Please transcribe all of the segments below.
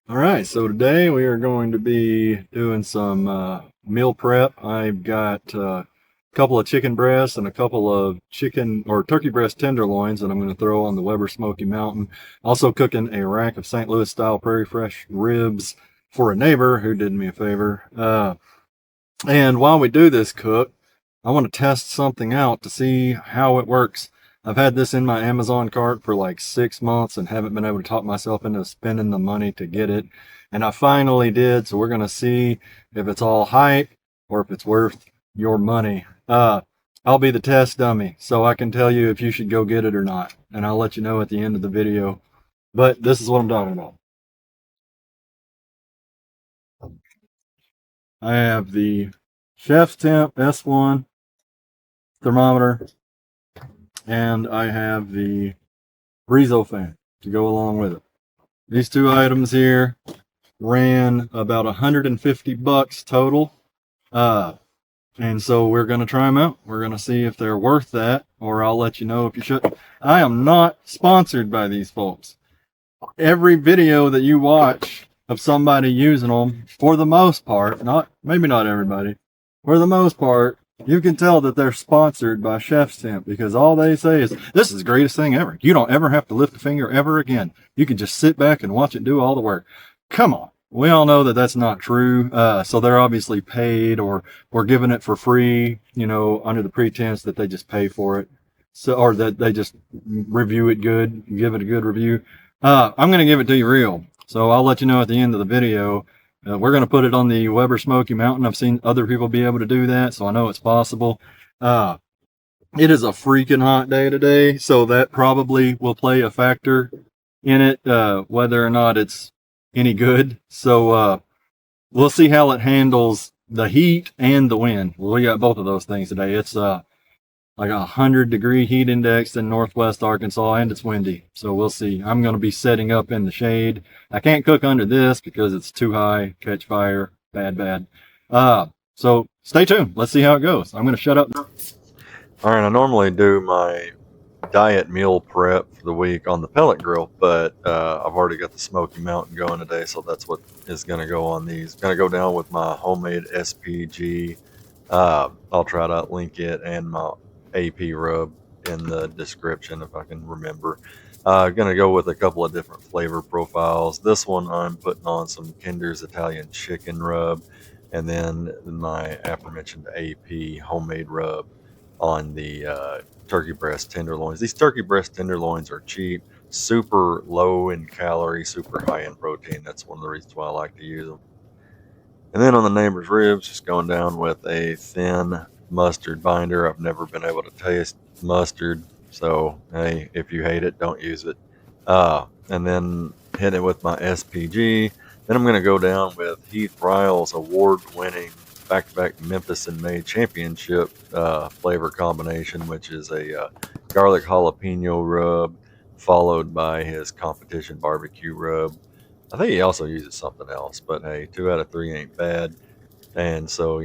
All right, so today we are going to be doing some meal prep. I've got a couple of chicken breasts and a couple of chicken or turkey breast tenderloins that I'm going to throw on the Weber Smoky Mountain. Also cooking a rack of St. Louis style Prairie Fresh ribs for a neighbor who did me a favor. And while we do this cook, I want to test something out to see how it works. I've had this in my Amazon cart for like 6 months and haven't been able to talk myself into spending the money to get it. And I finally did. So we're going to see if it's all hype or if it's worth your money. I'll be the test dummy, so I can tell you if you should go get it or not. And I'll let you know at the end of the video. But this is what I'm talking about. I have the Chef's Temp S1 thermometer, and I have the Breezo fan to go along with it. These two items here ran about 150 bucks total. And so we're going to try them out. We're going to see if they're worth that, or I'll let you know if you should. I am not sponsored by these folks. Every video that you watch of somebody using them, for the most part, maybe not everybody, for the most part, you can tell that they're sponsored by Chef's Temp because all they say is, this is the greatest thing ever. You don't ever have to lift a finger ever again. You can just sit back and watch it do all the work. Come on. We all know that that's not true. So they're obviously paid or giving it for free, under the pretense that they just pay for it. So, or that they just review it good, give it a good review. I'm going to give it to you real. So I'll let you know at the end of the video. We're going to put it on the Weber Smoky Mountain. I've seen other people be able to do that, so I know it's possible. It is a freaking hot day today, so that probably will play a factor in it, whether or not it's any good. So we'll see how it handles the heat and the wind. Well, we got both of those things today. It's like 100-degree heat index in northwest Arkansas, and it's windy. So we'll see. I'm going to be setting up in the shade. I can't cook under this because it's too high, catch fire, bad. So stay tuned. Let's see how it goes. I'm going to shut up. All right, I normally do my diet meal prep for the week on the pellet grill, but I've already got the Smoky Mountain going today, so that's what is going to go on these. Going to go down with my homemade SPG. I'll try to link it and my AP rub in the description if I can remember. Gonna go with a couple of different flavor profiles. This one I'm putting on some Kinder's Italian chicken rub, and then my aforementioned AP homemade rub on the turkey breast tenderloins. These turkey breast tenderloins are cheap, super low in calories, super high in protein. That's one of the reasons why I like to use them. And then on the neighbor's ribs, just going down with a thin mustard binder. I've never been able to taste mustard, so hey, if you hate it, don't use it. And then hit it with my SPG. Then I'm going to go down with Heath Ryle's award-winning back-to-back Memphis and May Championship flavor combination, which is a garlic jalapeno rub, followed by his competition barbecue rub. I think he also uses something else, but hey, 2 out of 3 ain't bad. And so,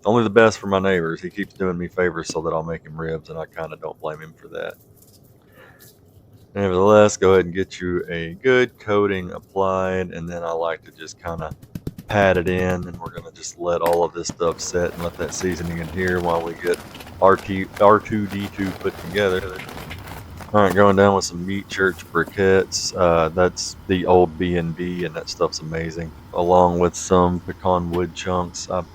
only the best for my neighbors. He keeps doing me favors so that I'll make him ribs, and I kind of don't blame him for that. Nevertheless, go ahead and get you a good coating applied, and then I like to just kind of pat it in, and we're going to just let all of this stuff set and let that seasoning in here while we get R2D2 put together. All right, going down with some Meat Church briquettes. That's the old B&B, and that stuff's amazing. Along with some pecan wood chunks. I've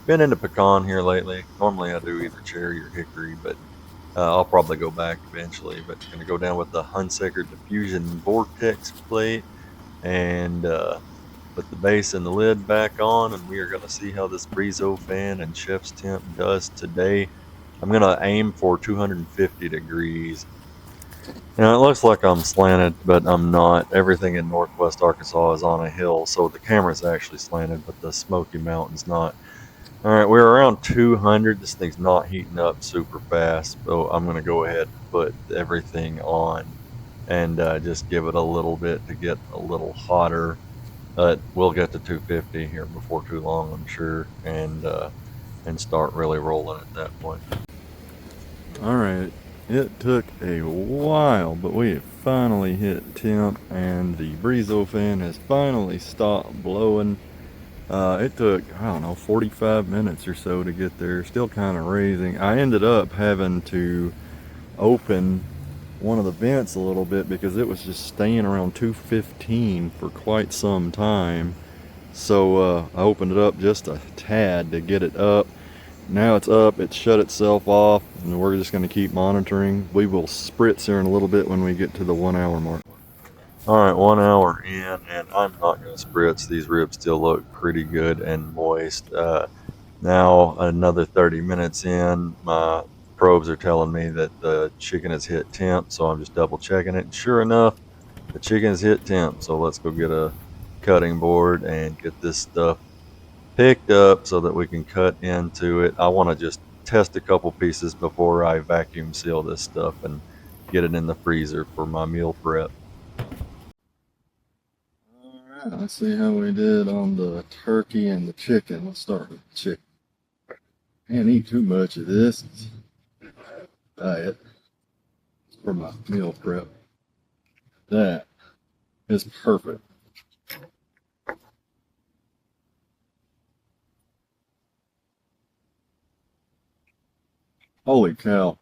been into pecan here lately. Normally I do either cherry or hickory, but I'll probably go back eventually. But I'm going to go down with the Hunsaker Diffusion Vortex plate and put the base and the lid back on, and we are going to see how this Breezo fan and Chef's Temp does today. I'm going to aim for 250 degrees. It looks like I'm slanted, but I'm not. Everything in northwest Arkansas is on a hill, so the camera's actually slanted, but the Smoky Mountain's not. All right, we're around 200. This thing's not heating up super fast, so I'm going to go ahead and put everything on and just give it a little bit to get a little hotter. But we'll get to 250 here before too long, I'm sure, and start really rolling at that point. All right. It took a while, but we have finally hit temp, and the Breezo fan has finally stopped blowing. It took, I don't know, 45 minutes or so to get there. Still kind of raising. I ended up having to open one of the vents a little bit because it was just staying around 215 for quite some time. So I opened it up just a tad to get it up. Now it's up, it shut itself off, and we're just going to keep monitoring. We will spritz here in a little bit when we get to the 1 hour mark. Alright, 1 hour in, and I'm not going to spritz. These ribs still look pretty good and moist. Now another 30 minutes in, my probes are telling me that the chicken has hit temp, so I'm just double checking it. And sure enough, the chicken has hit temp, so let's go get a cutting board and get this stuff picked up so that we can cut into it. I want to just test a couple pieces before I vacuum seal this stuff and get it in the freezer for my meal prep. Alright, let's see how we did on the turkey and the chicken. Let's start with the chicken. Can't eat too much of this. Diet for my meal prep. That is perfect. Holy cow.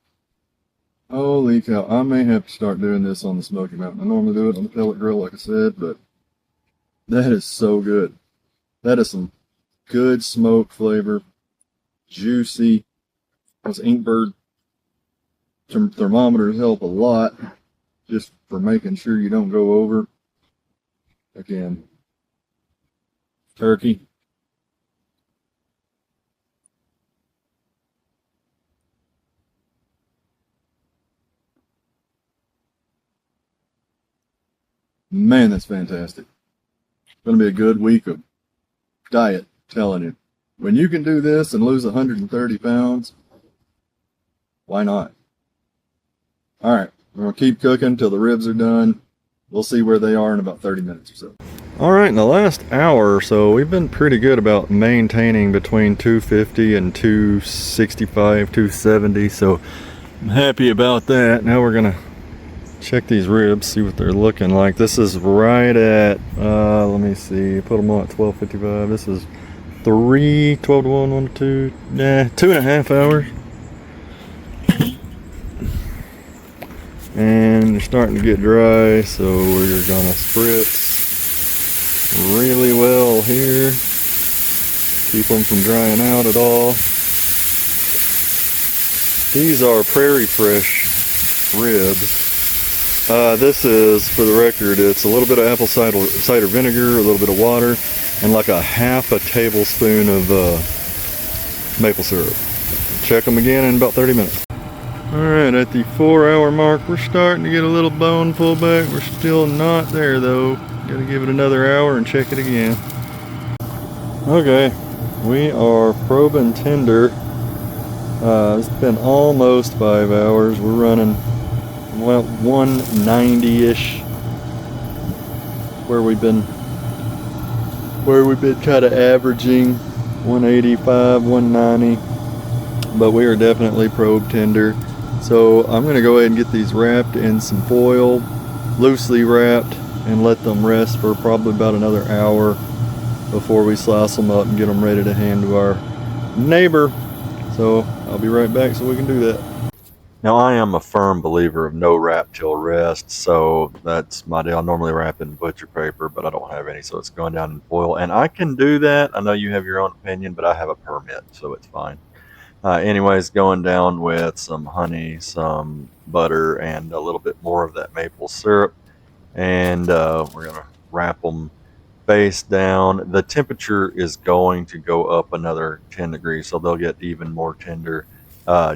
Holy cow. I may have to start doing this on the Smoky Mountain. I normally do it on the pellet grill, like I said, but that is so good. That is some good smoke flavor. Juicy. Those Inkbird thermometers help a lot just for making sure you don't go over. Again, turkey. Man, that's fantastic. It's going to be a good week of diet, telling you. When you can do this and lose 130 pounds, why not? All right, we're going to keep cooking till the ribs are done. We'll see where they are in about 30 minutes or so. All right, in the last hour or so, we've been pretty good about maintaining between 250 and 265, 270, so I'm happy about that. Now we're going to check these ribs, see what they're looking like. This is right at, let me see, put them on at 12:55. This is 12 to 1, 1 to 2, 2.5 hours. And they're starting to get dry, so we're gonna spritz really well here. Keep them from drying out at all. These are Prairie Fresh ribs. This is, for the record, it's a little bit of apple cider vinegar, a little bit of water, and like a half a tablespoon of maple syrup. Check them again in about 30 minutes. Alright, at the 4 hour mark, we're starting to get a little bone pullback. We're still not there though. Gotta give it another hour and check it again. Okay, we are probing tender. It's been almost 5 hours. We're running, well, 190-ish. Where we've been kind of averaging 185, 190. But we are definitely probe tender. So I'm going to go ahead and get these wrapped in some foil, loosely wrapped, and let them rest for probably about another hour before we slice them up and get them ready to hand to our neighbor. So I'll be right back so we can do that. Now I am a firm believer of no wrap till rest, so that's my deal. I normally wrap in butcher paper, but I don't have any, so it's going down in foil. And I can do that. I know you have your own opinion, but I have a permit, so it's fine. Anyways, going down with some honey, some butter, and a little bit more of that maple syrup. And we're going to wrap them face down. The temperature is going to go up another 10 degrees, so they'll get even more tender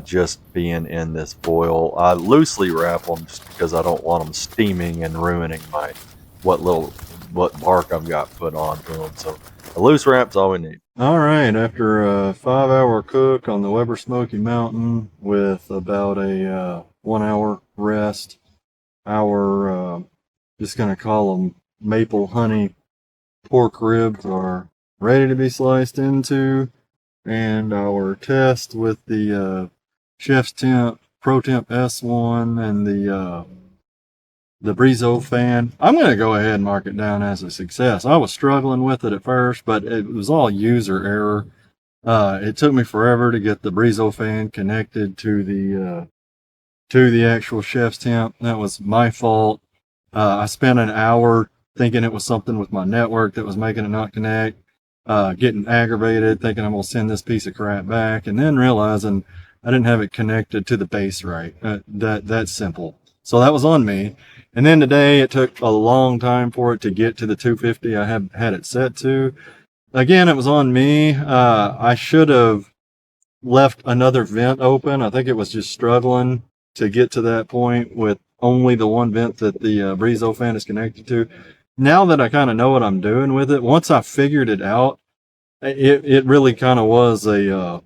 just being in this foil. I loosely wrap them just because I don't want them steaming and ruining my what bark I've got put on to them. So a loose wrap's all we need. All right, after a 5 hour cook on the Weber Smoky Mountain with about a 1 hour rest, our just gonna call them maple honey pork ribs are ready to be sliced into, and our test with the Chef's Temp Pro Temp S1 and the the Breezo fan. I'm going to go ahead and mark it down as a success. I was struggling with it at first, but it was all user error. It took me forever to get the Breezo fan connected to the actual chef's temp. That was my fault. I spent an hour thinking it was something with my network that was making it not connect, getting aggravated, thinking I'm going to send this piece of crap back, and then realizing I didn't have it connected to the base right. That's simple. So that was on me. And then today it took a long time for it to get to the 250 I had it set to. Again, it was on me. I should have left another vent open. I think it was just struggling to get to that point with only the one vent that the Breezo fan is connected to. Now that I kind of know what I'm doing with it, once I figured it out, it really kind of was a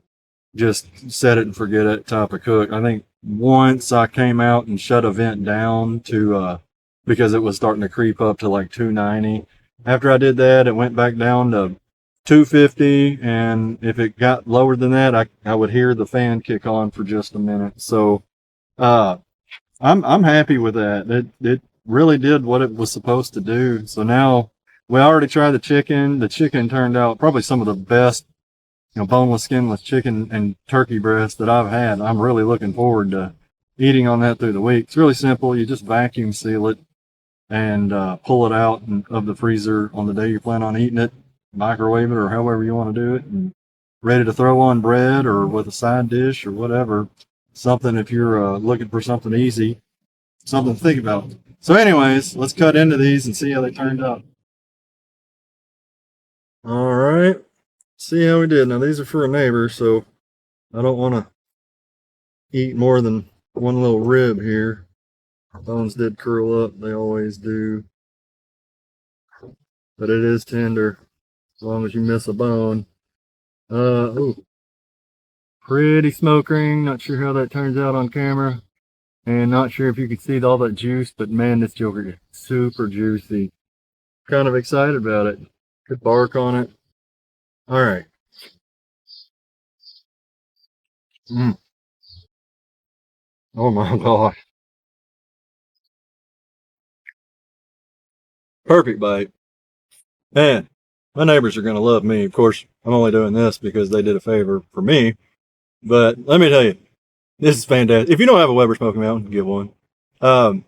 just set it and forget it type of cook. I think once I came out and shut a vent down to because it was starting to creep up to like 290. After I did that, it went back down to 250, and if it got lower than that, I would hear the fan kick on for just a minute. So I'm happy with that. It really did what it was supposed to do. So now we already tried the chicken. The chicken turned out probably some of the best, boneless, skinless chicken and turkey breast that I've had. I'm really looking forward to eating on that through the week. It's really simple. You just vacuum seal it and pull it out of the freezer on the day you plan on eating it, microwave it or however you want to do it, and ready to throw on bread or with a side dish or whatever. Something if you're looking for something easy, something to think about. So anyways, let's cut into these and see how they turned out. All right. See how we did. Now these are for a neighbor, so I don't want to eat more than one little rib here. Bones did curl up. They always do. But it is tender as long as you miss a bone. Ooh. Pretty smoke ring. Not sure how that turns out on camera. And not sure if you can see all that juice, but man, this joker is super juicy. Kind of excited about it. Good bark on it. All right. Oh my gosh. Perfect bite. Man, my neighbors are going to love me. Of course, I'm only doing this because they did a favor for me. But let me tell you, this is fantastic. If you don't have a Weber Smoky Mountain, get one. I'm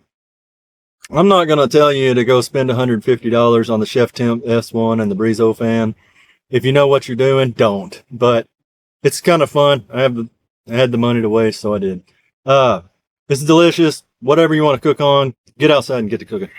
not going to tell you to go spend $150 on the Chef Temp S1 and the Breezo fan. If you know what you're doing, don't. But it's kind of fun. I had the money to waste, so I did. This is delicious. Whatever you want to cook on, get outside and get to cooking.